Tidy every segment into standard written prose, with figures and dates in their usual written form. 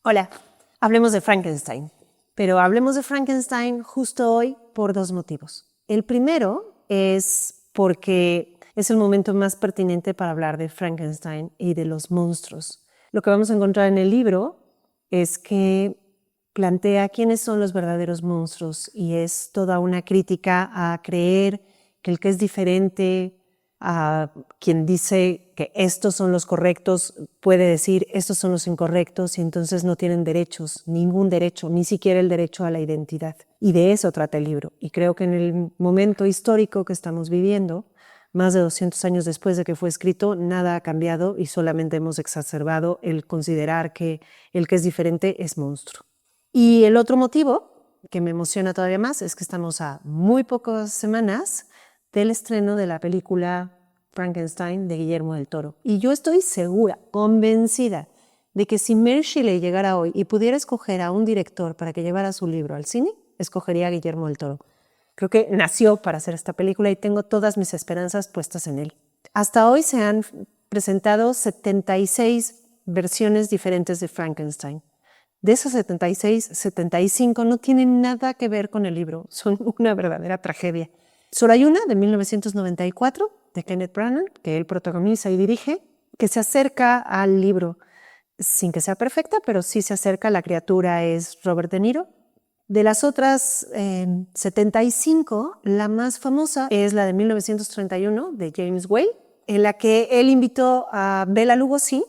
Hola, hablemos de Frankenstein, pero hablemos de Frankenstein justo hoy por dos motivos. El primero es porque es el momento más pertinente para hablar de Frankenstein y de los monstruos. Lo que vamos a encontrar en el libro es que plantea quiénes son los verdaderos monstruos y es toda una crítica a creer que el que es diferente, a quien dice que estos son los correctos, puede decir estos son los incorrectos y entonces no tienen derechos, ningún derecho, ni siquiera el derecho a la identidad. Y de eso trata el libro. Y creo que en el momento histórico que estamos viviendo, más de 200 años después de que fue escrito, nada ha cambiado y solamente hemos exacerbado el considerar que el que es diferente es monstruo. Y el otro motivo que me emociona todavía más es que estamos a muy pocas semanas del estreno de la película Frankenstein de Guillermo del Toro. Y yo estoy segura, convencida, de que si Mary Shelley llegara hoy y pudiera escoger a un director para que llevara su libro al cine, escogería a Guillermo del Toro. Creo que nació para hacer esta película y tengo todas mis esperanzas puestas en él. Hasta hoy se han presentado 76 versiones diferentes de Frankenstein. De esas 76, 75 no tienen nada que ver con el libro, son una verdadera tragedia. Solo hay una de 1994, de Kenneth Branagh, que él protagoniza y dirige, que se acerca al libro, sin que sea perfecta, pero sí se acerca. La criatura es Robert De Niro. De las otras 75, la más famosa es la de 1931, de James Whale, en la que él invitó a Bela Lugosi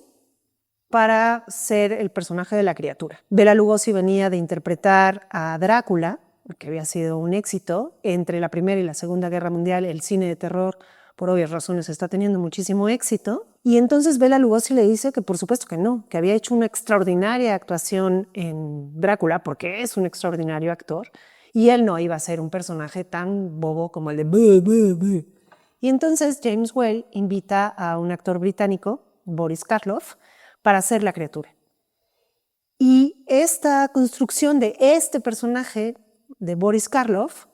para ser el personaje de la criatura. Bela Lugosi venía de interpretar a Drácula, que había sido un éxito. Entre la Primera y la Segunda Guerra Mundial, el cine de terror, por obvias razones, está teniendo muchísimo éxito. Y entonces Bela Lugosi le dice que por supuesto que no, que había hecho una extraordinaria actuación en Drácula, porque es un extraordinario actor, y él no iba a ser un personaje tan bobo como el de buh, buh, buh. Y entonces James Whale invita a un actor británico, Boris Karloff, para hacer la criatura. Y esta construcción de este personaje de Boris Karloff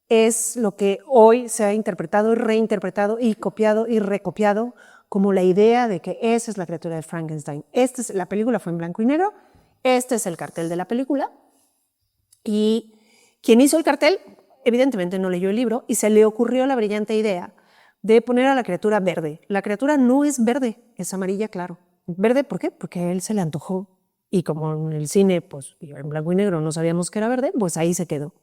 es lo que hoy se ha interpretado y reinterpretado y copiado y recopiado como la idea de que esa es la criatura de Frankenstein. La película fue en blanco y negro, este es el cartel de la película y quien hizo el cartel evidentemente no leyó el libro y se le ocurrió la brillante idea de poner a la criatura verde. La criatura no es verde, es amarilla claro. ¿Verde por qué? Porque a él se le antojó. Y como en el cine, pues en blanco y negro no sabíamos que era verde, pues ahí se quedó.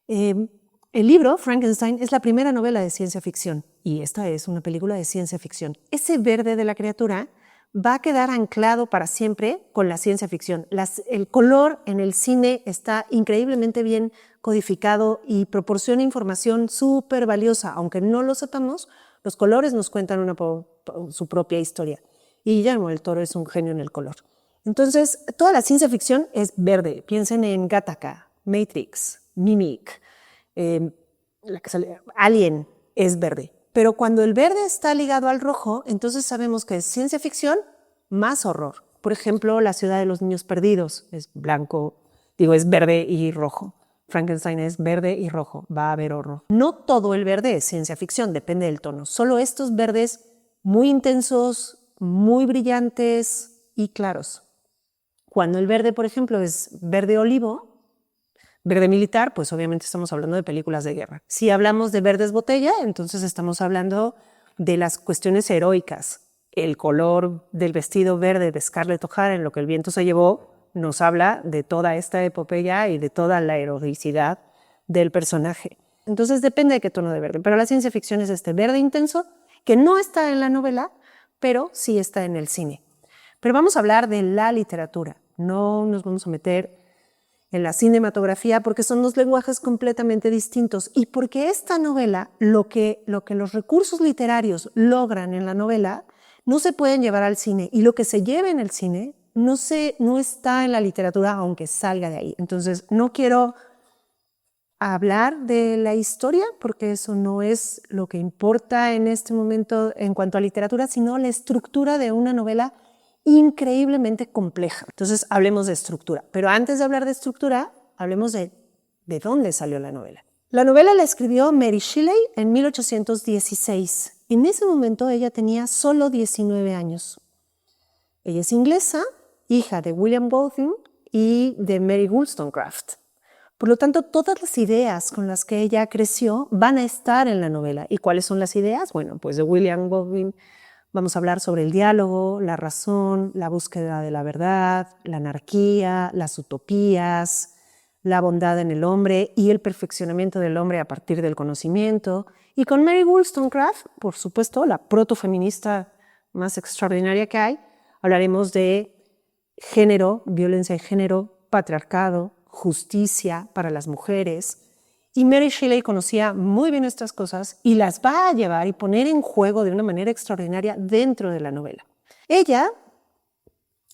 El libro, Frankenstein, es la primera novela de ciencia ficción y esta es una película de ciencia ficción. Ese verde de la criatura va a quedar anclado para siempre con la ciencia ficción. El color en el cine está increíblemente bien codificado y proporciona información súper valiosa. Aunque no lo sepamos, los colores nos cuentan su propia historia. Y Guillermo del Toro es un genio en el color. Entonces, toda la ciencia ficción es verde. Piensen en Gattaca, Matrix, Mimic, Alien es verde. Pero cuando el verde está ligado al rojo, entonces sabemos que es ciencia ficción más horror. Por ejemplo, La ciudad de los niños perdidos es es verde y rojo. Frankenstein es verde y rojo, va a haber horror. No todo el verde es ciencia ficción, depende del tono. Solo estos verdes muy intensos, muy brillantes y claros. Cuando el verde, por ejemplo, es verde olivo, verde militar, pues obviamente estamos hablando de películas de guerra. Si hablamos de verdes botella, entonces estamos hablando de las cuestiones heroicas. El color del vestido verde de Scarlett O'Hara, En lo que el viento se llevó, nos habla de toda esta epopeya y de toda la heroicidad del personaje. Entonces depende de qué tono de verde. Pero la ciencia ficción es este verde intenso que no está en la novela, pero sí está en el cine. Pero vamos a hablar de la literatura. No nos vamos a meter en la cinematografía porque son dos lenguajes completamente distintos y porque esta novela, lo que los recursos literarios logran en la novela, no se pueden llevar al cine y lo que se lleva en el cine no está en la literatura aunque salga de ahí. Entonces no quiero hablar de la historia porque eso no es lo que importa en este momento en cuanto a literatura, sino la estructura de una novela increíblemente compleja. Entonces, hablemos de estructura. Pero antes de hablar de estructura, hablemos de dónde salió la novela. La novela la escribió Mary Shelley en 1816. En ese momento ella tenía solo 19 años. Ella es inglesa hija de William Golding y de Mary Wollstonecraft. Por lo tanto, todas las ideas con las que ella creció van a estar en la novela. ¿Y cuáles son las ideas? Bueno, pues de William Golding vamos a hablar sobre el diálogo, la razón, la búsqueda de la verdad, la anarquía, las utopías, la bondad en el hombre y el perfeccionamiento del hombre a partir del conocimiento. Y con Mary Wollstonecraft, por supuesto, la protofeminista más extraordinaria que hay, hablaremos de género, violencia de género, patriarcado, justicia para las mujeres. Y Mary Shelley conocía muy bien estas cosas y las va a llevar y poner en juego de una manera extraordinaria dentro de la novela. Ella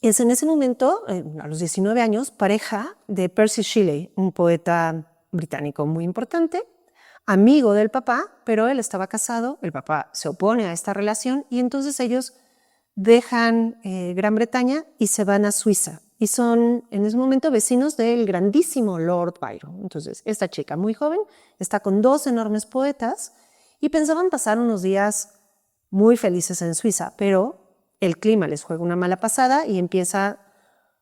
es en ese momento, a los 19 años, pareja de Percy Shelley, un poeta británico muy importante, amigo del papá, pero él estaba casado, el papá se opone a esta relación y entonces ellos dejan Gran Bretaña y se van a Suiza. Y son en ese momento vecinos del grandísimo Lord Byron. Entonces, esta chica muy joven está con dos enormes poetas y pensaban pasar unos días muy felices en Suiza, pero el clima les juega una mala pasada y empieza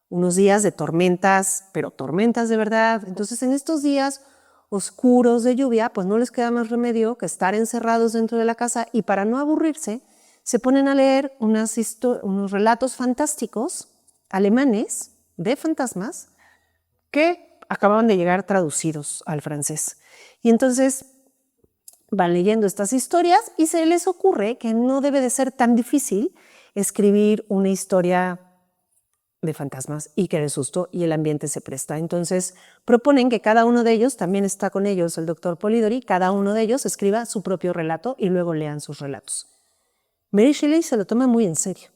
unos días de tormentas, pero tormentas de verdad. Entonces, en estos días oscuros de lluvia, pues no les queda más remedio que estar encerrados dentro de la casa y para no aburrirse, se ponen a leer unos relatos fantásticos alemanes de fantasmas que acababan de llegar traducidos al francés. Y entonces van leyendo estas historias y se les ocurre que no debe de ser tan difícil escribir una historia de fantasmas y que el susto y el ambiente se presta. Entonces proponen que cada uno de ellos, también está con ellos el doctor Polidori, cada uno de ellos escriba su propio relato y luego lean sus relatos. Mary Shelley se lo toma muy en serio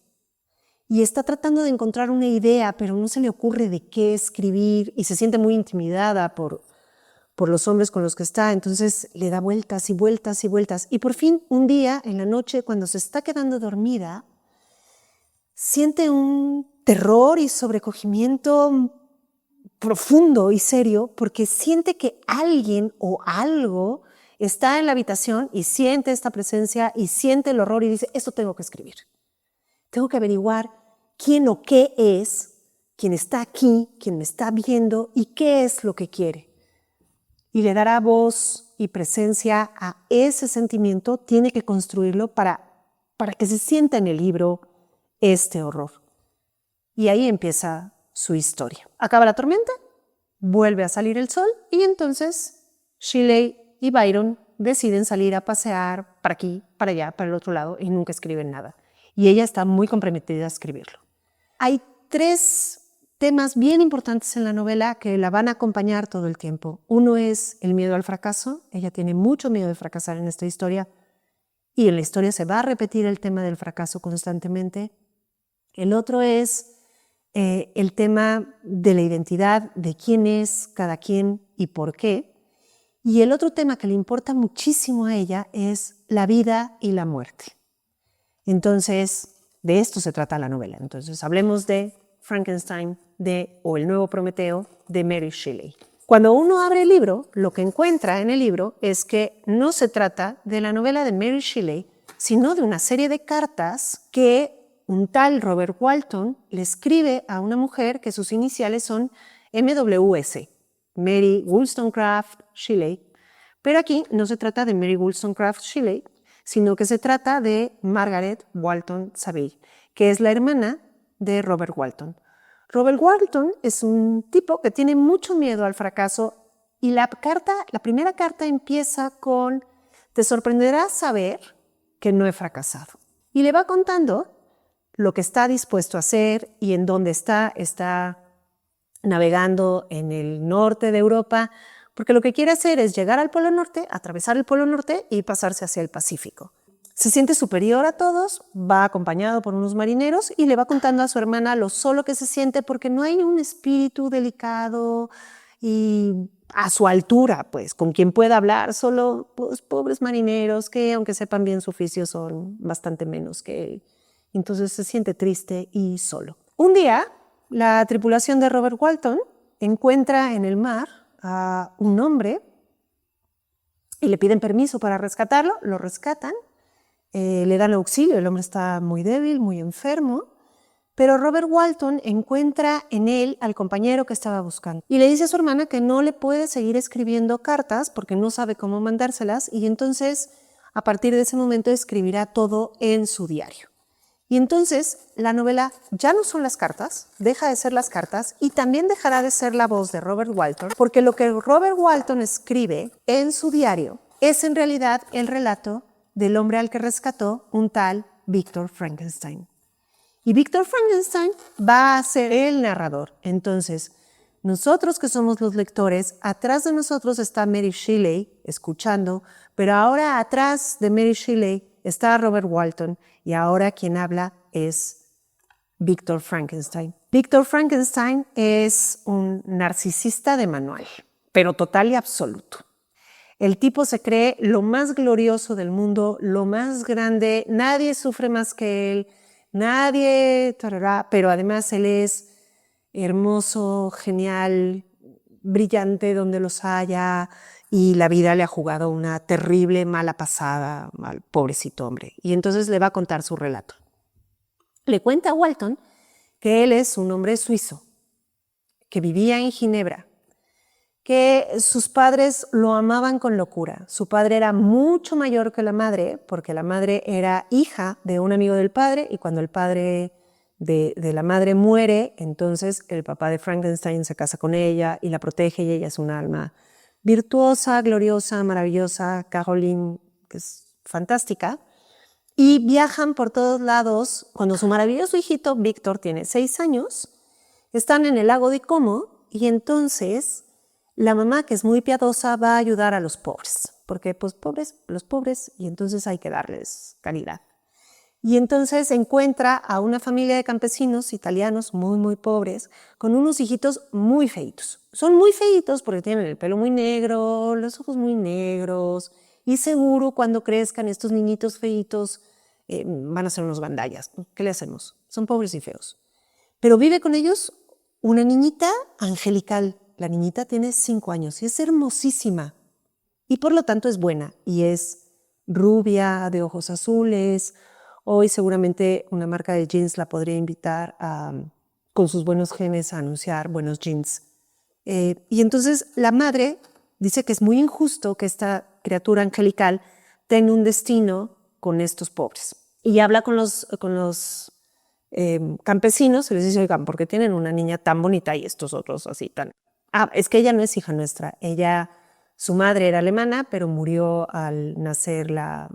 y está tratando de encontrar una idea, pero no se le ocurre de qué escribir y se siente muy intimidada por los hombres con los que está, entonces le da vueltas y vueltas y vueltas. Y por fin, un día, en la noche, cuando se está quedando dormida, siente un terror y sobrecogimiento profundo y serio porque siente que alguien o algo está en la habitación y siente esta presencia y siente el horror y dice, esto tengo que escribir. Tengo que averiguar quién o qué es, quién está aquí, quién me está viendo y qué es lo que quiere. Y le dará voz y presencia a ese sentimiento, tiene que construirlo para que se sienta en el libro este horror. Y ahí empieza su historia. Acaba la tormenta, vuelve a salir el sol y entonces Shelley y Byron deciden salir a pasear para aquí, para allá, para el otro lado y nunca escriben nada. Y ella está muy comprometida a escribirlo. Hay 3 temas bien importantes en la novela que la van a acompañar todo el tiempo. Uno es el miedo al fracaso. Ella tiene mucho miedo de fracasar en esta historia y en la historia se va a repetir el tema del fracaso constantemente. El otro es el tema de la identidad, de quién es cada quien y por qué. Y el otro tema que le importa muchísimo a ella es la vida y la muerte. Entonces, de esto se trata la novela. Entonces, hablemos de Frankenstein o El nuevo Prometeo de Mary Shelley. Cuando uno abre el libro, lo que encuentra en el libro es que no se trata de la novela de Mary Shelley, sino de una serie de cartas que un tal Robert Walton le escribe a una mujer que sus iniciales son MWS, Mary Wollstonecraft Shelley. Pero aquí no se trata de Mary Wollstonecraft Shelley, sino que se trata de Margaret Walton Saville, que es la hermana de Robert Walton. Robert Walton es un tipo que tiene mucho miedo al fracaso y la primera carta empieza con «Te sorprenderá saber que no he fracasado». Y le va contando lo que está dispuesto a hacer y en dónde está navegando en el norte de Europa, porque lo que quiere hacer es llegar al Polo Norte, atravesar el Polo Norte y pasarse hacia el Pacífico. Se siente superior a todos, va acompañado por unos marineros y le va contando a su hermana lo solo que se siente porque no hay un espíritu delicado y a su altura, pues, con quien pueda hablar, solo pues, pobres marineros que, aunque sepan bien su oficio, son bastante menos que él. Entonces se siente triste y solo. Un día, la tripulación de Robert Walton encuentra en el mar a un hombre y le piden permiso para rescatarlo, lo rescatan, le dan auxilio, el hombre está muy débil, muy enfermo, Pero Robert Walton encuentra en él al compañero que estaba buscando y le dice a su hermana que no le puede seguir escribiendo cartas porque no sabe cómo mandárselas y entonces a partir de ese momento escribirá todo en su diario. Y entonces la novela ya no son las cartas, deja de ser las cartas y también dejará de ser la voz de Robert Walton porque lo que Robert Walton escribe en su diario es en realidad el relato del hombre al que rescató un tal Victor Frankenstein. Y Victor Frankenstein va a ser el narrador. Entonces, nosotros que somos los lectores, atrás de nosotros está Mary Shelley escuchando, pero ahora atrás de Mary Shelley está Robert Walton y ahora quien habla es Victor Frankenstein. Victor Frankenstein es un narcisista de manual, pero total y absoluto. El tipo se cree lo más glorioso del mundo, lo más grande, nadie sufre más que él, nadie, pero además él es hermoso, genial, brillante donde los haya y la vida le ha jugado una terrible mala pasada al pobrecito hombre. Y entonces le va a contar su relato. Le cuenta a Walton que él es un hombre suizo, que vivía en Ginebra, que sus padres lo amaban con locura. Su padre era mucho mayor que la madre, porque la madre era hija de un amigo del padre, y cuando el padre de la madre muere, entonces el papá de Frankenstein se casa con ella y la protege, y ella es un alma virtuosa, gloriosa, maravillosa, Caroline, que es fantástica, y viajan por todos lados. Cuando su maravilloso hijito, Víctor, tiene 6 años, están en el lago de Como, y entonces la mamá, que es muy piadosa, va a ayudar a los pobres, porque pues los pobres, y entonces hay que darles caridad. Y entonces encuentra a una familia de campesinos italianos muy, muy pobres, con unos hijitos muy feitos. Son muy feitos porque tienen el pelo muy negro, los ojos muy negros, y seguro cuando crezcan estos niñitos feitos van a ser unos gandallas. ¿Qué le hacemos? Son pobres y feos. Pero vive con ellos una niñita angelical. La niñita tiene 5 años y es hermosísima y por lo tanto es buena y es rubia, de ojos azules. Hoy seguramente una marca de jeans la podría invitar con sus buenos genes a anunciar buenos jeans. Y entonces la madre dice que es muy injusto que esta criatura angelical tenga un destino con estos pobres. Y habla con los campesinos y les dice, oigan, ¿por qué tienen una niña tan bonita y estos otros así tan... es que ella no es hija nuestra. Su madre era alemana, pero murió al nacer la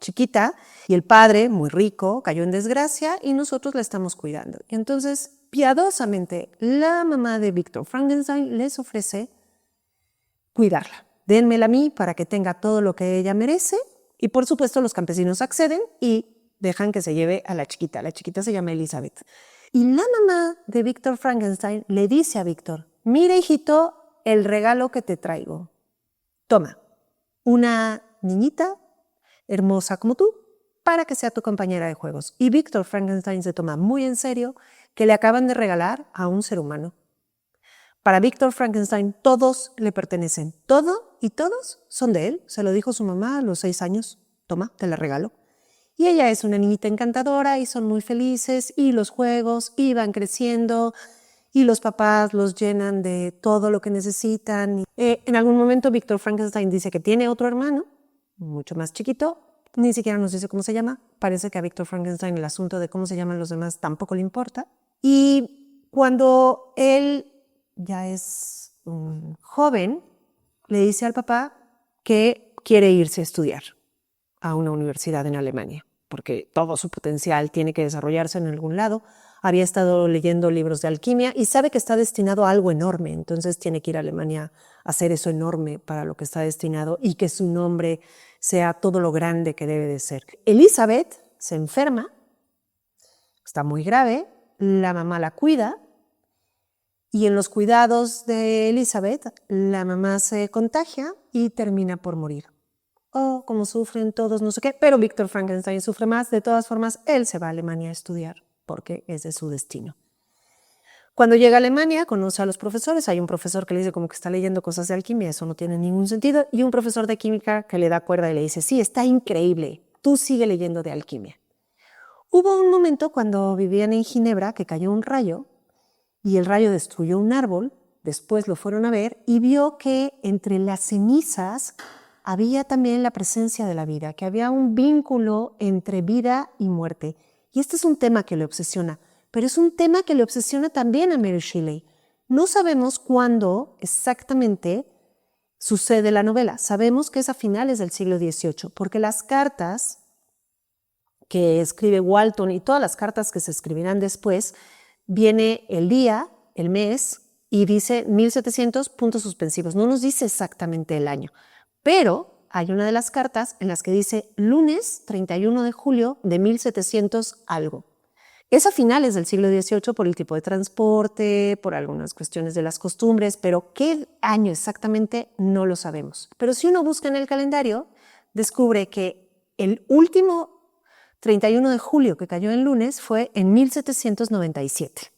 chiquita, y el padre, muy rico, cayó en desgracia y nosotros la estamos cuidando. Y entonces, piadosamente, la mamá de Victor Frankenstein les ofrece cuidarla. Dénmela a mí para que tenga todo lo que ella merece. Y por supuesto los campesinos acceden y dejan que se lleve a la chiquita. La chiquita se llama Elizabeth. Y la mamá de Victor Frankenstein le dice a Victor, mira hijito, el regalo que te traigo. Toma, una niñita hermosa como tú para que sea tu compañera de juegos. Y Victor Frankenstein se toma muy en serio que le acaban de regalar a un ser humano. Para Victor Frankenstein todos le pertenecen, todo y todos son de él. Se lo dijo su mamá a los 6 años, toma, te la regalo. Y ella es una niñita encantadora y son muy felices y los juegos iban creciendo y los papás los llenan de todo lo que necesitan. En algún momento Victor Frankenstein dice que tiene otro hermano, mucho más chiquito, ni siquiera nos dice cómo se llama. Parece que a Victor Frankenstein el asunto de cómo se llaman los demás tampoco le importa. Y cuando él ya es un joven, le dice al papá que quiere irse a estudiar a una universidad en Alemania, porque todo su potencial tiene que desarrollarse en algún lado. Había estado leyendo libros de alquimia y sabe que está destinado a algo enorme, entonces tiene que ir a Alemania a hacer eso enorme para lo que está destinado y que su nombre sea todo lo grande que debe de ser. Elizabeth se enferma, está muy grave, la mamá la cuida y en los cuidados de Elizabeth la mamá se contagia y termina por morir. Como sufren todos, no sé qué, pero Victor Frankenstein sufre más. De todas formas, él se va a Alemania a estudiar porque ese es su destino. Cuando llega a Alemania, conoce a los profesores. Hay un profesor que le dice como que está leyendo cosas de alquimia, eso no tiene ningún sentido, y un profesor de química que le da cuerda y le dice, sí, está increíble, tú sigue leyendo de alquimia. Hubo un momento cuando vivían en Ginebra que cayó un rayo y el rayo destruyó un árbol, después lo fueron a ver y vio que entre las cenizas había también la presencia de la vida, que había un vínculo entre vida y muerte. Y este es un tema que le obsesiona, pero es un tema que le obsesiona también a Mary Shelley. No sabemos cuándo exactamente sucede la novela. Sabemos que es a finales del siglo XVIII, porque las cartas que escribe Walton y todas las cartas que se escribirán después, viene el día, el mes, y dice 1700 puntos suspensivos. No nos dice exactamente el año, pero hay una de las cartas en las que dice lunes 31 de julio de 1700 algo. Es a finales del siglo XVIII por el tipo de transporte, por algunas cuestiones de las costumbres, pero qué año exactamente no lo sabemos. Pero si uno busca en el calendario, descubre que el último 31 de julio que cayó en lunes fue en 1797.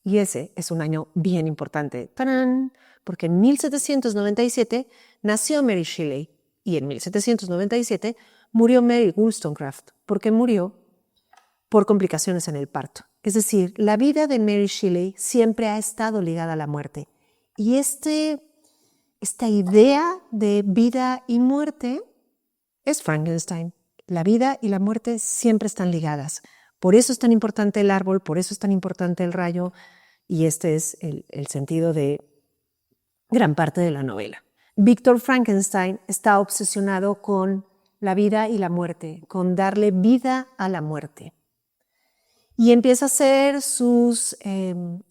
Y ese es un año bien importante. ¡Tarán! Porque en 1797 nació Mary Shelley y en 1797 murió Mary Wollstonecraft porque murió por complicaciones en el parto. Es decir, la vida de Mary Shelley siempre ha estado ligada a la muerte. Y esta idea de vida y muerte es Frankenstein. La vida y la muerte siempre están ligadas. Por eso es tan importante el árbol, por eso es tan importante el rayo, y este es el sentido de gran parte de la novela. Víctor Frankenstein está obsesionado con la vida y la muerte, con darle vida a la muerte. Y empieza a hacer sus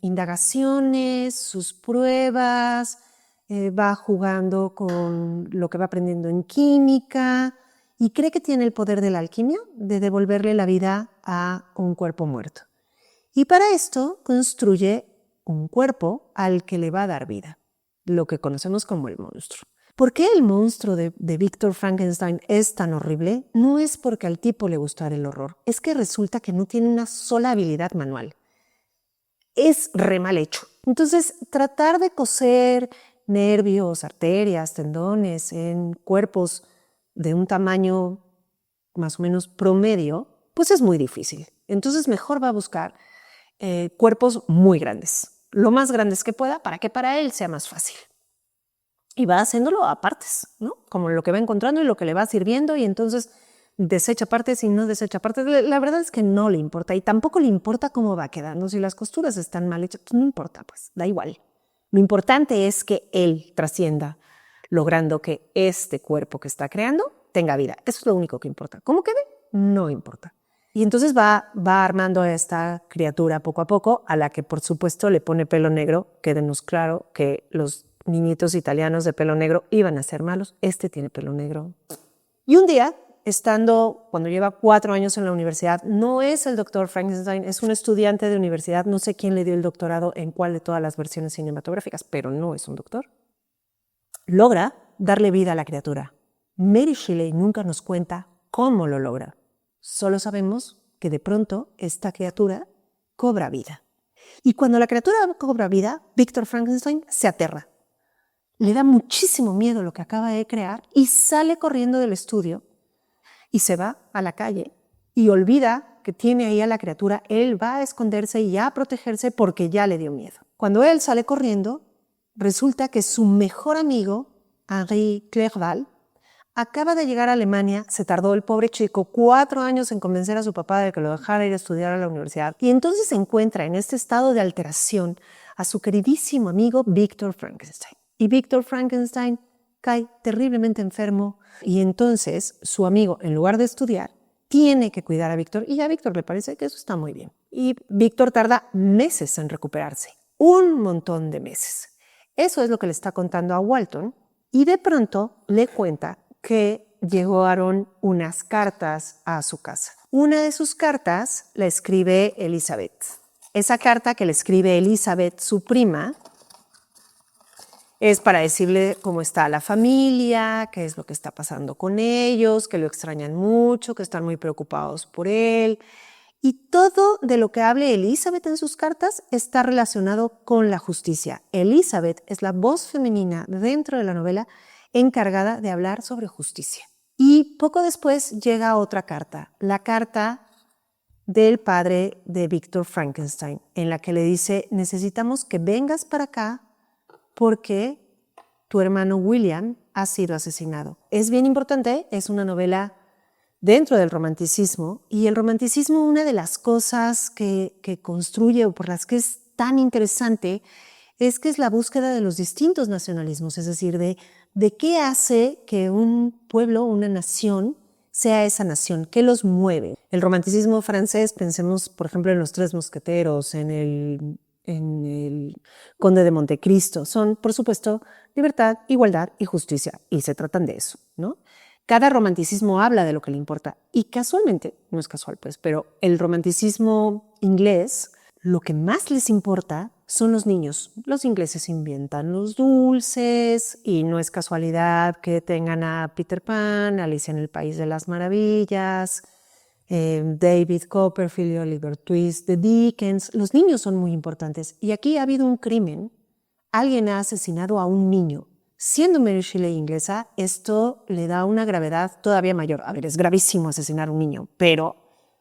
indagaciones, sus pruebas, va jugando con lo que va aprendiendo en química, y cree que tiene el poder de la alquimia, de devolverle la vida a un cuerpo muerto. Y para esto construye un cuerpo al que le va a dar vida, lo que conocemos como el monstruo. ¿Por qué el monstruo de Víctor Frankenstein es tan horrible? No es porque al tipo le gustara el horror, es que resulta que no tiene una sola habilidad manual. Es re mal hecho. Entonces, tratar de coser nervios, arterias, tendones en cuerpos de un tamaño más o menos promedio, pues es muy difícil. Entonces mejor va a buscar cuerpos muy grandes, lo más grandes que pueda, para que para él sea más fácil. Y va haciéndolo a partes, ¿no? Como lo que va encontrando y lo que le va sirviendo, y entonces desecha partes y no desecha partes. La verdad es que no le importa, y tampoco le importa cómo va quedando. Si las costuras están mal hechas, pues no importa, pues da igual. Lo importante es que él trascienda, logrando que este cuerpo que está creando tenga vida. Eso es lo único que importa. ¿Cómo quede? No importa. Y entonces va armando a esta criatura poco a poco, a la que por supuesto le pone pelo negro. Quédenos claro que los niñitos italianos de pelo negro iban a ser malos. Este tiene pelo negro. Y un día, cuando lleva 4 años en la universidad, no es el doctor Frankenstein, es un estudiante de universidad. No sé quién le dio el doctorado en cuál de todas las versiones cinematográficas, pero no es un doctor. Logra darle vida a la criatura. Mary Shelley nunca nos cuenta cómo lo logra. Solo sabemos que de pronto esta criatura cobra vida. Y cuando la criatura cobra vida, Víctor Frankenstein se aterra. Le da muchísimo miedo lo que acaba de crear y sale corriendo del estudio y se va a la calle y olvida que tiene ahí a la criatura. Él va a esconderse y a protegerse porque ya le dio miedo. Cuando él sale corriendo, resulta que su mejor amigo, Henri Clerval, acaba de llegar a Alemania. Se tardó el pobre chico 4 años en convencer a su papá de que lo dejara ir a estudiar a la universidad. Y entonces se encuentra en este estado de alteración a su queridísimo amigo Víctor Frankenstein. Y Víctor Frankenstein cae terriblemente enfermo y entonces su amigo, en lugar de estudiar, tiene que cuidar a Víctor, y a Víctor le parece que eso está muy bien. Y Víctor tarda meses en recuperarse, un montón de meses. Eso es lo que le está contando a Walton, y de pronto le cuenta que llegaron unas cartas a su casa. Una de sus cartas la escribe Elizabeth. Esa carta que le escribe Elizabeth, su prima, es para decirle cómo está la familia, qué es lo que está pasando con ellos, que lo extrañan mucho, que están muy preocupados por él. Y todo de lo que hable Elizabeth en sus cartas está relacionado con la justicia. Elizabeth es la voz femenina dentro de la novela encargada de hablar sobre justicia. Y poco después llega otra carta, la carta del padre de Víctor Frankenstein, en la que le dice, necesitamos que vengas para acá porque tu hermano William ha sido asesinado. Es bien importante, es una novela dentro del romanticismo, y el romanticismo, una de las cosas que construye o por las que es tan interesante es que es la búsqueda de los distintos nacionalismos, es decir, de qué hace que un pueblo, una nación, sea esa nación, qué los mueve. El romanticismo francés, pensemos por ejemplo en los Tres Mosqueteros, en el Conde de Montecristo, son por supuesto libertad, igualdad y justicia, y se tratan de eso, ¿no? Cada romanticismo habla de lo que le importa, y casualmente, no es casual pues, pero el romanticismo inglés, lo que más les importa son los niños. Los ingleses inventan los dulces y no es casualidad que tengan a Peter Pan, Alicia en el País de las Maravillas, David Copperfield, Oliver Twist, de Dickens. Los niños son muy importantes y aquí ha habido un crimen. Alguien ha asesinado a un niño. Siendo Mary Shelley inglesa, esto le da una gravedad todavía mayor. A ver, es gravísimo asesinar a un niño, pero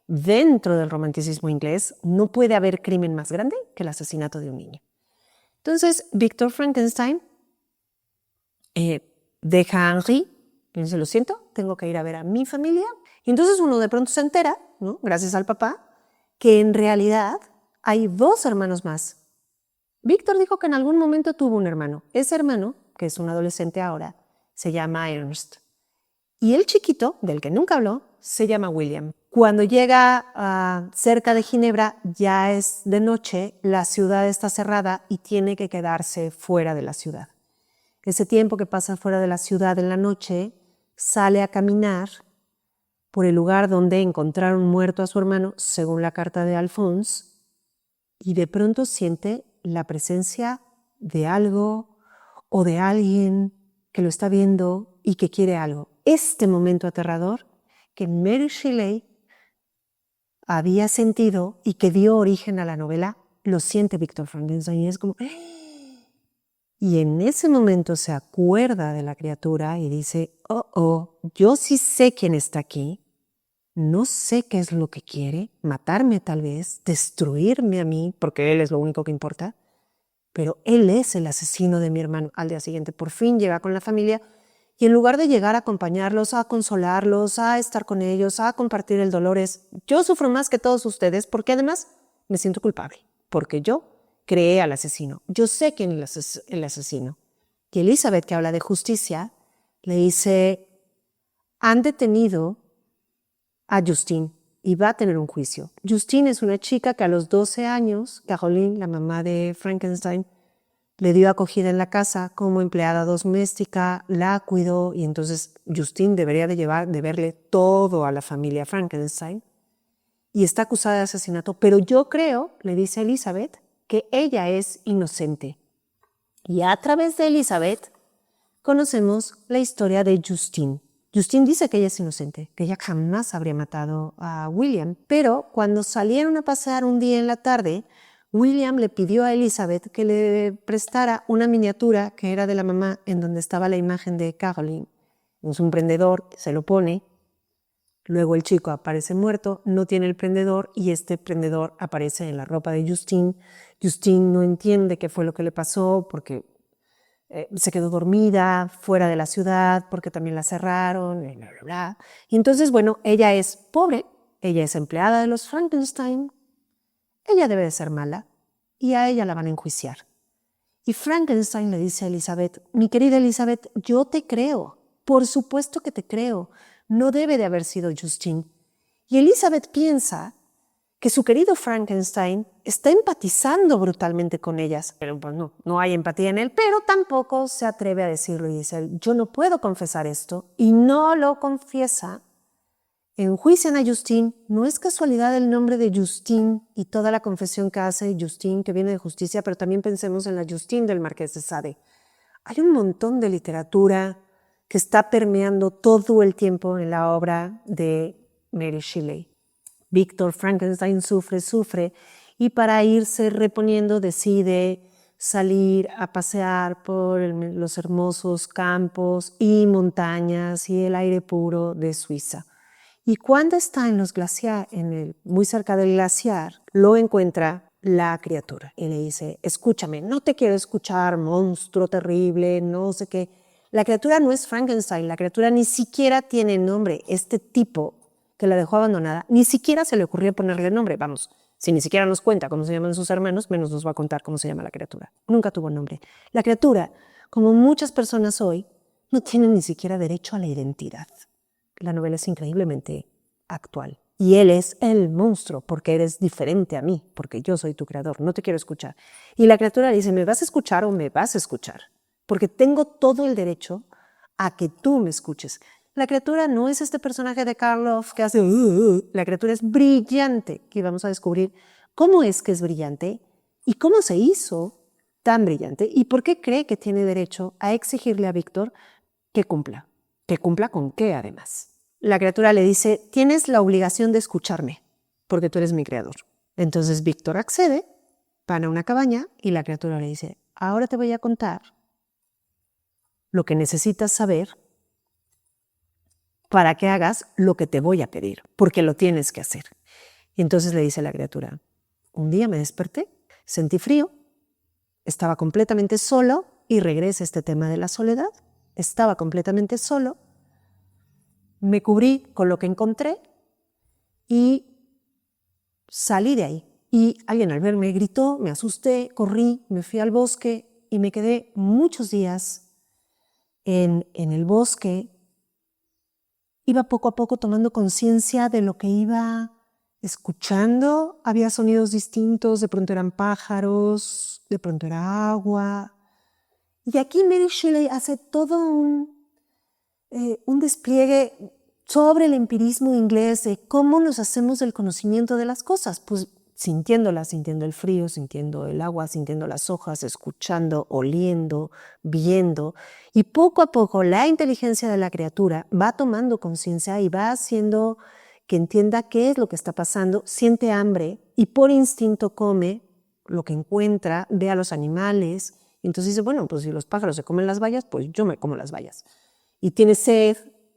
dentro del romanticismo inglés no puede haber crimen más grande que el asesinato de un niño. Entonces, Víctor Frankenstein deja a Henri, y dice, lo siento, tengo que ir a ver a mi familia. Y entonces uno de pronto se entera, ¿no?, gracias al papá, que en realidad hay 2 hermanos más. Víctor dijo que en algún momento tuvo un hermano. Ese hermano, que es un adolescente ahora, se llama Ernst. Y el chiquito, del que nunca habló, se llama William. Cuando llega cerca de Ginebra, ya es de noche, la ciudad está cerrada y tiene que quedarse fuera de la ciudad. Ese tiempo que pasa fuera de la ciudad en la noche, sale a caminar por el lugar donde encontraron muerto a su hermano, según la carta de Alphonse, y de pronto siente la presencia de algo o de alguien que lo está viendo y que quiere algo. Este momento aterrador que Mary Shelley había sentido y que dio origen a la novela, lo siente Víctor Frankenstein y es como... Y en ese momento se acuerda de la criatura y dice, yo sí sé quién está aquí, no sé qué es lo que quiere, matarme tal vez, destruirme a mí, porque él es lo único que importa, pero él es el asesino de mi hermano. Al día siguiente por fin llega con la familia y en lugar de llegar a acompañarlos, a consolarlos, a estar con ellos, a compartir el dolor, yo sufro más que todos ustedes porque además me siento culpable, porque yo creé al asesino, yo sé quién es el asesino. Y Elizabeth, que habla de justicia, le dice, han detenido a Justine y va a tener un juicio. Justine es una chica que a los 12 años, Caroline, la mamá de Frankenstein, le dio acogida en la casa como empleada doméstica, la cuidó y entonces Justine debería de verle todo a la familia Frankenstein y está acusada de asesinato. Pero yo creo, le dice Elizabeth, que ella es inocente. Y a través de Elizabeth conocemos la historia de Justine. Justine dice que ella es inocente, que ella jamás habría matado a William, pero cuando salieron a pasear un día en la tarde, William le pidió a Elizabeth que le prestara una miniatura que era de la mamá en donde estaba la imagen de Caroline. Es un prendedor, se lo pone, luego el chico aparece muerto, no tiene el prendedor y este prendedor aparece en la ropa de Justine. Justine no entiende qué fue lo que le pasó porque se quedó dormida fuera de la ciudad porque también la cerraron, bla, bla, bla. Y entonces, bueno, ella es pobre, ella es empleada de los Frankenstein, ella debe de ser mala y a ella la van a enjuiciar. Y Frankenstein le dice a Elizabeth, mi querida Elizabeth, yo te creo, por supuesto que te creo, no debe de haber sido Justine. Y Elizabeth piensa que su querido Frankenstein está empatizando brutalmente con ellas. Pero pues no hay empatía en él, pero tampoco se atreve a decirlo y dice, yo no puedo confesar esto, y no lo confiesa. Enjuician a Justine, no es casualidad el nombre de Justine y toda la confesión que hace Justine, que viene de justicia, pero también pensemos en la Justine del Marqués de Sade. Hay un montón de literatura que está permeando todo el tiempo en la obra de Mary Shelley. Víctor Frankenstein sufre y para irse reponiendo decide salir a pasear por los hermosos campos y montañas y el aire puro de Suiza. Y cuando está en los muy cerca del glaciar, lo encuentra la criatura y le dice, escúchame, no te quiero escuchar, monstruo terrible, no sé qué. La criatura no es Frankenstein, la criatura ni siquiera tiene nombre. Este tipo que la dejó abandonada, ni siquiera se le ocurrió ponerle nombre. Vamos, si ni siquiera nos cuenta cómo se llaman sus hermanos, menos nos va a contar cómo se llama la criatura. Nunca tuvo nombre. La criatura, como muchas personas hoy, no tiene ni siquiera derecho a la identidad. La novela es increíblemente actual. Y él es el monstruo, porque eres diferente a mí, porque yo soy tu creador, no te quiero escuchar. Y la criatura le dice, ¿me vas a escuchar o me vas a escuchar? Porque tengo todo el derecho a que tú me escuches. La criatura no es este personaje de Karloff que hace... La criatura es brillante, que vamos a descubrir cómo es que es brillante y cómo se hizo tan brillante y por qué cree que tiene derecho a exigirle a Víctor que cumpla. ¿Que cumpla con qué, además? La criatura le dice, tienes la obligación de escucharme, porque tú eres mi creador. Entonces Víctor accede, van a una cabaña y la criatura le dice, ahora te voy a contar lo que necesitas saber para que hagas lo que te voy a pedir, porque lo tienes que hacer. Y entonces le dice la criatura, un día me desperté, sentí frío, estaba completamente solo, y regresa este tema de la soledad, estaba completamente solo, me cubrí con lo que encontré y salí de ahí. Y alguien al verme gritó, me asusté, corrí, me fui al bosque y me quedé muchos días en el bosque. Iba poco a poco tomando conciencia de lo que iba escuchando. Había sonidos distintos, de pronto eran pájaros, de pronto era agua. Y aquí Mary Shelley hace todo un despliegue sobre el empirismo inglés de cómo nos hacemos del conocimiento de las cosas, pues sintiéndolas, sintiendo el frío, sintiendo el agua, sintiendo las hojas, escuchando, oliendo, viendo. Y poco a poco la inteligencia de la criatura va tomando conciencia y va haciendo que entienda qué es lo que está pasando, siente hambre y por instinto come lo que encuentra, ve a los animales. Y entonces dice, bueno, pues si los pájaros se comen las bayas, pues yo me como las bayas. Y tiene sed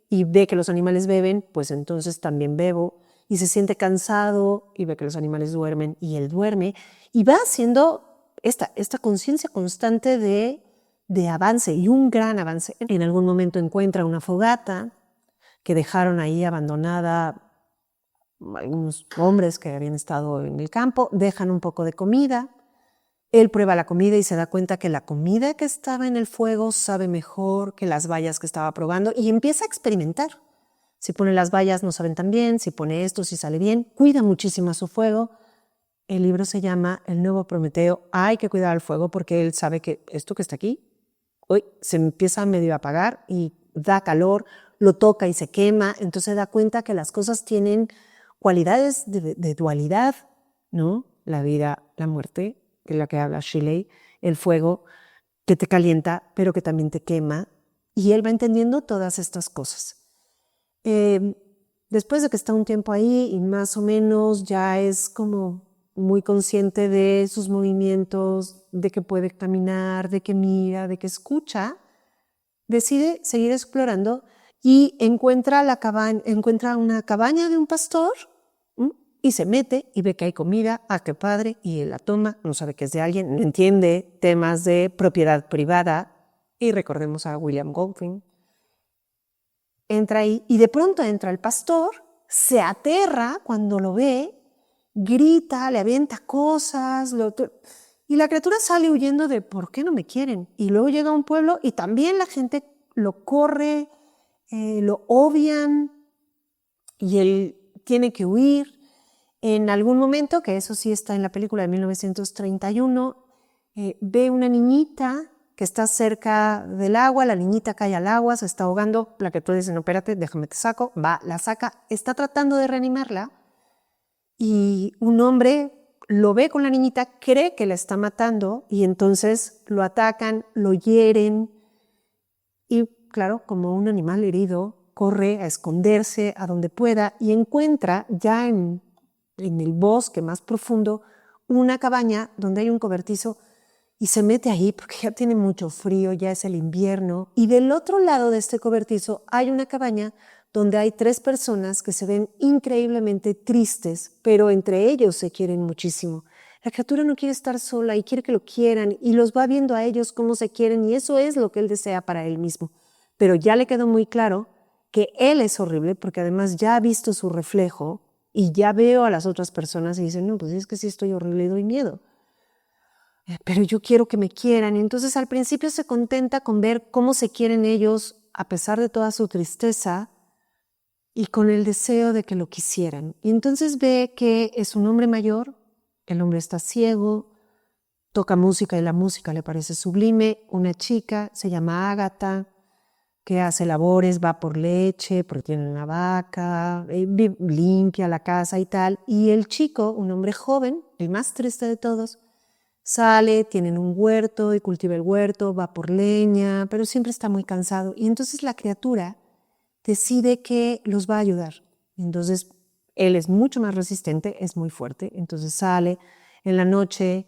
y ve que los animales beben, pues entonces también bebo. Y se siente cansado y ve que los animales duermen y él duerme. Y va haciendo esta conciencia constante de avance y un gran avance. En algún momento encuentra una fogata que dejaron ahí abandonada algunos hombres que habían estado en el campo, dejan un poco de comida. Él prueba la comida y se da cuenta que la comida que estaba en el fuego sabe mejor que las bayas que estaba probando y empieza a experimentar. Si pone las bayas no saben tan bien, si pone esto sí sale bien, cuida muchísimo a su fuego. El libro se llama El nuevo Prometeo. Hay que cuidar al fuego porque él sabe que esto que está aquí hoy se empieza medio a apagar y da calor, lo toca y se quema, entonces se da cuenta que las cosas tienen cualidades de dualidad, ¿no? La vida, la muerte, que es la que habla Shelley, el fuego que te calienta, pero que también te quema, y él va entendiendo todas estas cosas. Después de que está un tiempo ahí y más o menos ya es como muy consciente de sus movimientos, de que puede caminar, de que mira, de que escucha, decide seguir explorando y encuentra una cabaña de un pastor y se mete y ve que hay comida, qué padre, y él la toma, no sabe que es de alguien, no entiende temas de propiedad privada, y recordemos a William Golding. Entra ahí y de pronto entra el pastor, se aterra cuando lo ve, grita, le avienta cosas, y la criatura sale huyendo de ¿por qué no me quieren? Y luego llega a un pueblo y también la gente lo corre, lo obvian y él tiene que huir. En algún momento, que eso sí está en la película de 1931, ve una niñita que está cerca del agua, la niñita cae al agua, se está ahogando, la criatura dice, no, espérate, déjame te saco, va, la saca, está tratando de reanimarla y un hombre lo ve con la niñita, cree que la está matando y entonces lo atacan, lo hieren y claro, como un animal herido, corre a esconderse a donde pueda y encuentra ya en el bosque más profundo una cabaña donde hay un cobertizo y se mete ahí porque ya tiene mucho frío, ya es el invierno y del otro lado de este cobertizo hay una cabaña donde hay 3 personas que se ven increíblemente tristes, pero entre ellos se quieren muchísimo. La criatura no quiere estar sola y quiere que lo quieran y los va viendo a ellos cómo se quieren y eso es lo que él desea para él mismo. Pero ya le quedó muy claro que él es horrible porque además ya ha visto su reflejo y ya veo a las otras personas y dicen, no, pues es que sí estoy horrible y doy miedo. Pero yo quiero que me quieran. Y entonces al principio se contenta con ver cómo se quieren ellos a pesar de toda su tristeza y con el deseo de que lo quisieran. Y entonces ve que es un hombre mayor, el hombre está ciego, toca música y la música le parece sublime, una chica, se llama Ágata, que hace labores, va por leche, porque tiene una vaca, limpia la casa y tal. Y el chico, un hombre joven, el más triste de todos, sale, tienen un huerto y cultiva el huerto, va por leña, pero siempre está muy cansado. Y entonces la criatura decide que los va a ayudar. Entonces él es mucho más resistente, es muy fuerte, entonces sale en la noche,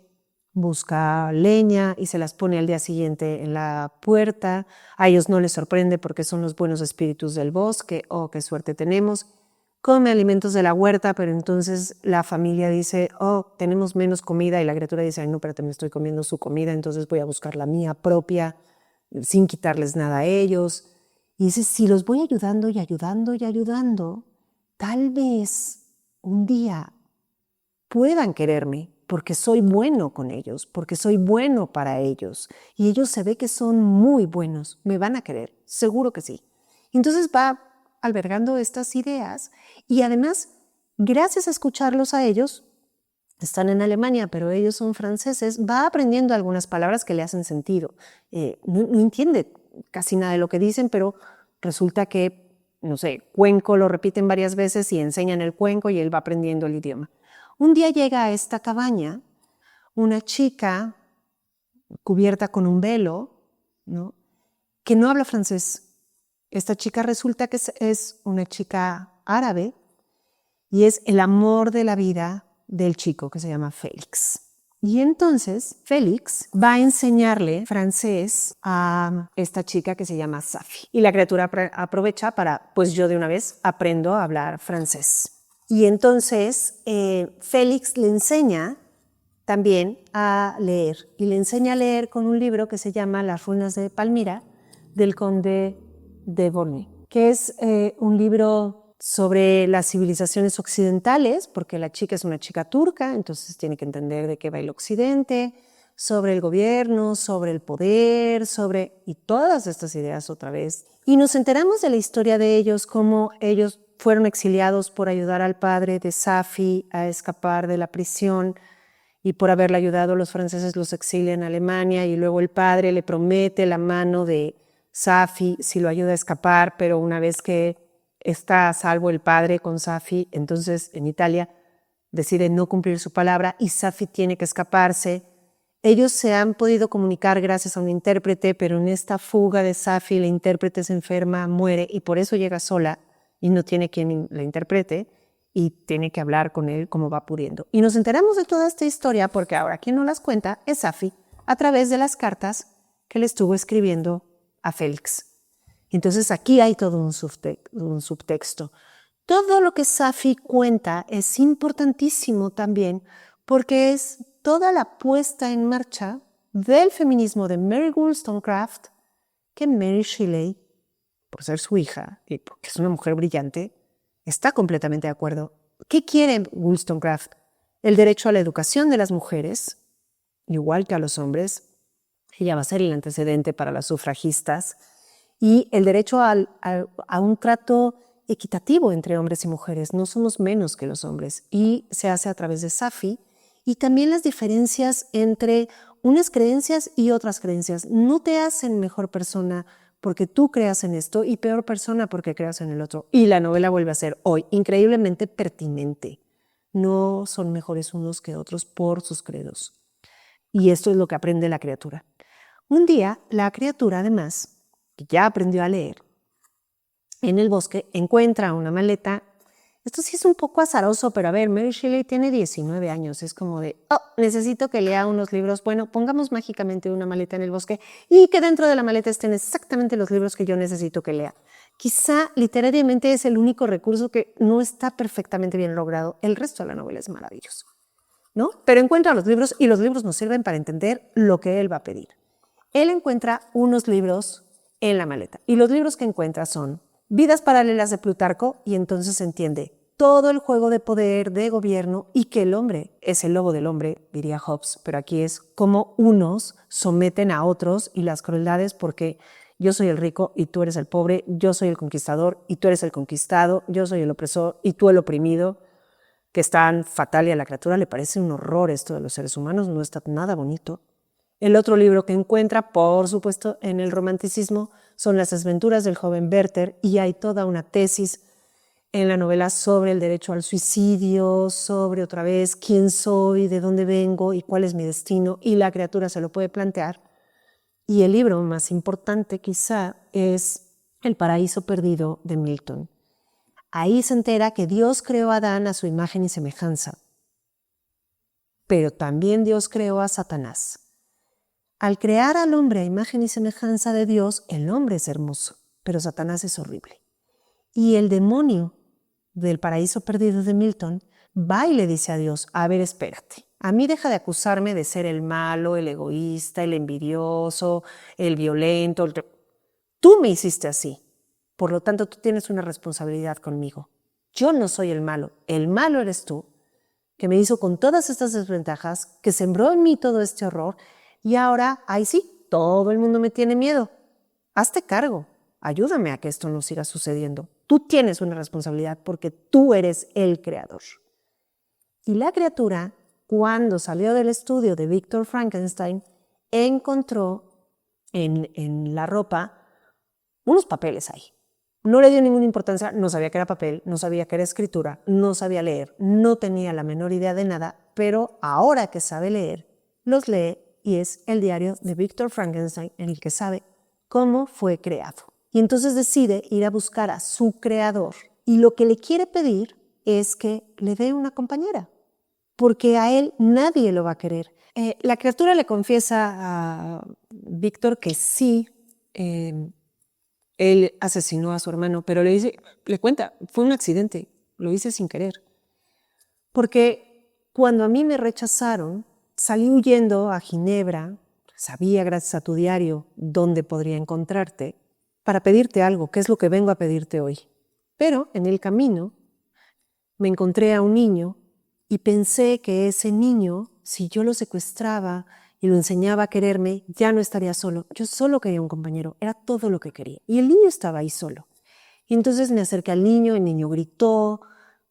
busca leña y se las pone al día siguiente en la puerta. A ellos no les sorprende porque son los buenos espíritus del bosque. Oh, qué suerte tenemos. Come alimentos de la huerta, pero entonces la familia dice, oh, tenemos menos comida y la criatura dice, ay, no, espérate, me estoy comiendo su comida, entonces voy a buscar la mía propia sin quitarles nada a ellos. Y dice, si los voy ayudando y ayudando y ayudando, tal vez un día puedan quererme porque soy bueno con ellos, porque soy bueno para ellos. Y ellos se ve que son muy buenos, me van a querer, seguro que sí. Entonces va albergando estas ideas y además, gracias a escucharlos a ellos, están en Alemania, pero ellos son franceses, va aprendiendo algunas palabras que le hacen sentido. No entiende casi nada de lo que dicen, pero resulta que, no sé, cuenco lo repiten varias veces y enseñan el cuenco y él va aprendiendo el idioma. Un día llega a esta cabaña una chica cubierta con un velo, ¿no?, que no habla francés. Esta chica resulta que es una chica árabe y es el amor de la vida del chico que se llama Félix. Y entonces Félix va a enseñarle francés a esta chica que se llama Safi. Y la criatura aprovecha para, pues yo de una vez aprendo a hablar francés. Y entonces Félix le enseña también a leer. Y le enseña a leer con un libro que se llama Las ruinas de Palmira, del conde de Beauharnais, que es un libro sobre las civilizaciones occidentales, porque la chica es una chica turca, entonces tiene que entender de qué va el occidente, sobre el gobierno, sobre el poder, y todas estas ideas otra vez. Y nos enteramos de la historia de ellos, cómo ellos fueron exiliados por ayudar al padre de Safi a escapar de la prisión, y por haberle ayudado los franceses los exilian a Alemania y luego el padre le promete la mano de Safi si lo ayuda a escapar, pero una vez que está a salvo el padre con Safi, entonces en Italia decide no cumplir su palabra y Safi tiene que escaparse. Ellos se han podido comunicar gracias a un intérprete, pero en esta fuga de Safi la intérprete se enferma, muere y por eso llega sola y no tiene quien la interprete y tiene que hablar con él como va pudiendo. Y nos enteramos de toda esta historia porque ahora quien nos las cuenta es Safi a través de las cartas que le estuvo escribiendo a Félix. Entonces aquí hay todo un subtexto. Todo lo que Safi cuenta es importantísimo también porque es toda la puesta en marcha del feminismo de Mary Wollstonecraft que Mary Shelley, por ser su hija y porque es una mujer brillante, está completamente de acuerdo. ¿Qué quiere Wollstonecraft? El derecho a la educación de las mujeres, igual que a los hombres. Ella va a ser el antecedente para las sufragistas. Y el derecho a un trato equitativo entre hombres y mujeres. No somos menos que los hombres. Y se hace a través de Safi. Y también las diferencias entre unas creencias y otras creencias. No te hacen mejor persona porque tú creas en esto y peor persona porque creas en el otro. Y la novela vuelve a ser hoy increíblemente pertinente. No son mejores unos que otros por sus credos. Y esto es lo que aprende la criatura. Un día, la criatura, además, que ya aprendió a leer, en el bosque encuentra una maleta. Esto sí es un poco azaroso, pero a ver, Mary Shelley tiene 19 años, es como de, oh, necesito que lea unos libros, bueno, pongamos mágicamente una maleta en el bosque y que dentro de la maleta estén exactamente los libros que yo necesito que lea. Quizá literariamente es el único recurso que no está perfectamente bien logrado. El resto de la novela es maravilloso, ¿no? Pero encuentra los libros y los libros nos sirven para entender lo que él va a pedir. Él encuentra unos libros en la maleta y los libros que encuentra son Vidas paralelas de Plutarco y entonces entiende todo el juego de poder, de gobierno y que el hombre es el lobo del hombre, diría Hobbes, pero aquí es cómo unos someten a otros y las crueldades porque yo soy el rico y tú eres el pobre, yo soy el conquistador y tú eres el conquistado, yo soy el opresor y tú el oprimido, que es tan fatal y a la criatura le parece un horror esto de los seres humanos, no está nada bonito. El otro libro que encuentra, por supuesto, en el romanticismo, son Las desventuras del joven Werther y hay toda una tesis en la novela sobre el derecho al suicidio, sobre otra vez quién soy, de dónde vengo y cuál es mi destino, y la criatura se lo puede plantear. Y el libro más importante quizá es El paraíso perdido de Milton. Ahí se entera que Dios creó a Adán a su imagen y semejanza, pero también Dios creó a Satanás. Al crear al hombre a imagen y semejanza de Dios, el hombre es hermoso, pero Satanás es horrible. Y el demonio del paraíso perdido de Milton va y le dice a Dios, a ver, espérate, a mí deja de acusarme de ser el malo, el egoísta, el envidioso, el violento. Tú me hiciste así, por lo tanto tú tienes una responsabilidad conmigo. Yo no soy el malo eres tú, que me hizo con todas estas desventajas, que sembró en mí todo este horror y ahora, ahí sí, todo el mundo me tiene miedo. Hazte cargo, ayúdame a que esto no siga sucediendo. Tú tienes una responsabilidad porque tú eres el creador. Y la criatura, cuando salió del estudio de Víctor Frankenstein, encontró en la ropa unos papeles ahí. No le dio ninguna importancia, no sabía que era papel, no sabía que era escritura, no sabía leer, no tenía la menor idea de nada, pero ahora que sabe leer, los lee y es el diario de Víctor Frankenstein en el que sabe cómo fue creado. Y entonces decide ir a buscar a su creador y lo que le quiere pedir es que le dé una compañera, porque a él nadie lo va a querer. La criatura le confiesa a Víctor que sí, él asesinó a su hermano, pero le cuenta, fue un accidente, lo hice sin querer. Porque cuando a mí me rechazaron, salí huyendo a Ginebra, sabía gracias a tu diario dónde podría encontrarte, para pedirte algo, que es lo que vengo a pedirte hoy. Pero en el camino me encontré a un niño y pensé que ese niño, si yo lo secuestraba y lo enseñaba a quererme, ya no estaría solo. Yo solo quería un compañero, era todo lo que quería. Y el niño estaba ahí solo. Y entonces me acerqué al niño, el niño gritó,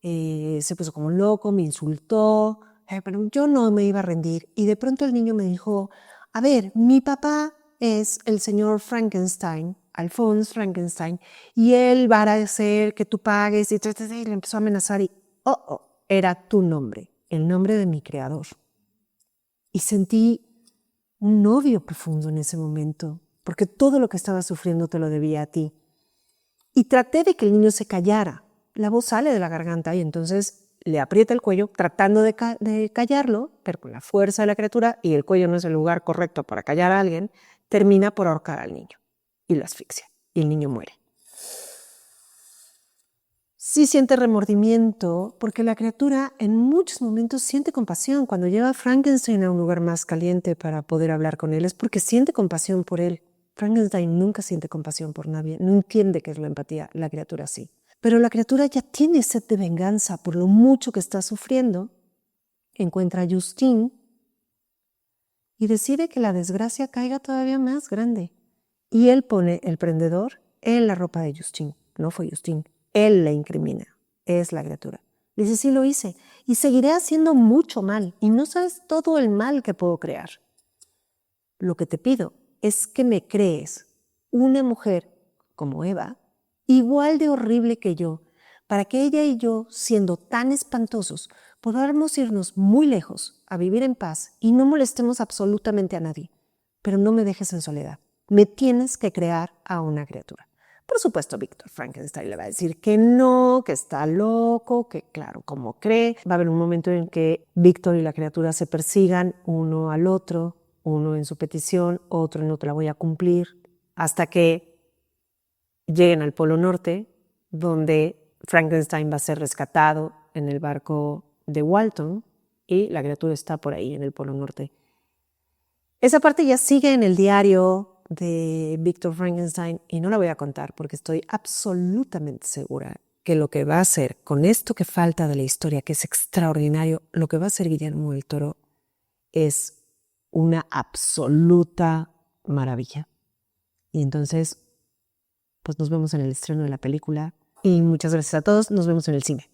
se puso como loco, me insultó, pero yo no me iba a rendir. Y de pronto el niño me dijo, a ver, mi papá es el señor Frankenstein, Alphonse Frankenstein, y él va a hacer que tú pagues, y le empezó a amenazar y, era tu nombre, el nombre de mi creador. Y sentí un odio profundo en ese momento, porque todo lo que estaba sufriendo te lo debía a ti. Y traté de que el niño se callara. La voz sale de la garganta y entonces le aprieta el cuello tratando de callarlo, pero con la fuerza de la criatura, y el cuello no es el lugar correcto para callar a alguien, termina por ahorcar al niño y lo asfixia y el niño muere. Sí siente remordimiento porque la criatura en muchos momentos siente compasión. Cuando lleva a Frankenstein a un lugar más caliente para poder hablar con él es porque siente compasión por él. Frankenstein nunca siente compasión por nadie, no entiende qué es la empatía, la criatura sí. Pero la criatura ya tiene sed de venganza por lo mucho que está sufriendo. Encuentra a Justine y decide que la desgracia caiga todavía más grande. Y él pone el prendedor en la ropa de Justine. No fue Justine. Él le incrimina. Es la criatura. Dice, sí lo hice. Y seguiré haciendo mucho mal. Y no sabes todo el mal que puedo crear. Lo que te pido es que me crees una mujer como Eva, igual de horrible que yo, para que ella y yo, siendo tan espantosos, podamos irnos muy lejos a vivir en paz y no molestemos absolutamente a nadie. Pero no me dejes en soledad. Me tienes que crear a una criatura. Por supuesto, Víctor Frankenstein le va a decir que no, que está loco, que claro, como cree. Va a haber un momento en que Víctor y la criatura se persigan uno al otro, uno en su petición, otro en no te la voy a cumplir, hasta que lleguen al Polo Norte, donde Frankenstein va a ser rescatado en el barco de Walton y la criatura está por ahí en el Polo Norte. Esa parte ya sigue en el diario de Victor Frankenstein y no la voy a contar porque estoy absolutamente segura que lo que va a hacer con esto que falta de la historia, que es extraordinario, lo que va a hacer Guillermo del Toro es una absoluta maravilla. Y entonces, pues nos vemos en el estreno de la película y muchas gracias a todos, nos vemos en el cine.